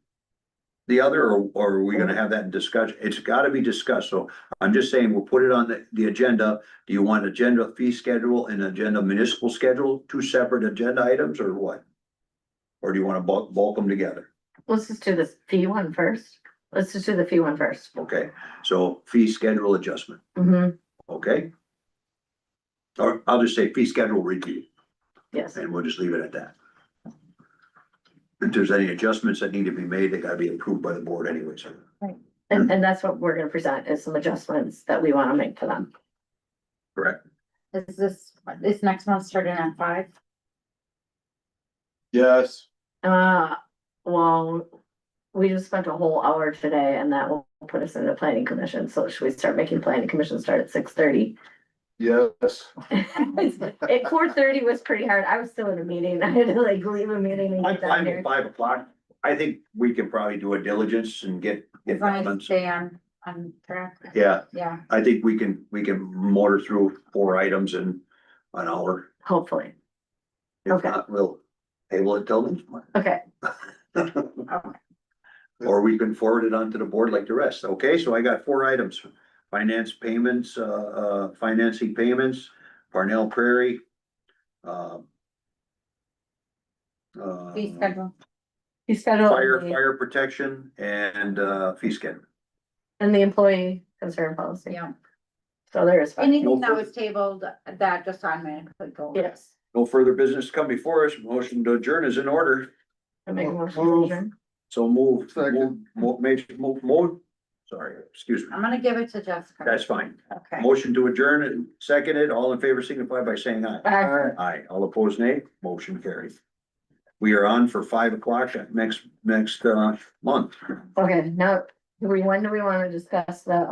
the other, or are we gonna have that in discussion? It's gotta be discussed, so I'm just saying, we'll put it on the agenda. Do you want agenda fee schedule and agenda municipal schedule, two separate agenda items, or what? Or do you wanna bulk them together? Let's just do this fee one first. Let's just do the fee one first. Okay, so fee schedule adjustment, Mm-hmm, okay? Or I'll just say fee schedule review, yes. and we'll just leave it at that. If there's any adjustments that need to be made, they gotta be approved by the board anyway, so. And that's what we're gonna present is some adjustments that we wanna make to them. Correct. Is next month starting at 5? Yes, Well, we just spent a whole hour today and that will put us in the planning commission. So should we start making planning commission start at 6:30? yes. At 4:30 was pretty hard. I was still in a meeting. I had to like leave a meeting and I'm get down fine here. with 5 o'clock. I think we can probably do a diligence and get As long as you comments. stay on track. Yeah, Yeah, I think we can motor through 4 items in an hour. Hopefully. If Okay. not, we'll table it till next month. Okay, Or we can forward it on to the board like the rest. Okay, so I got 4 items. Finance payments, financing payments, Parnell Prairie. fee schedule. you schedule Fire protection and, fee schedule. and the employee concern policy. Yeah, So there is. anything that was tabled, that just automatically goes. Yes. No further business to come before us. Motion to adjourn is in order. I make a motion to adjourn. So move. Second. Sorry, excuse me. I'm gonna give it to Jessica. That's fine. Okay. Motion to adjourn and seconded. All in favor signify by saying aye. Aye. All opposed, nay. Motion carried. We are on for 5 o'clock next month. Okay, now, when do we wanna discuss the,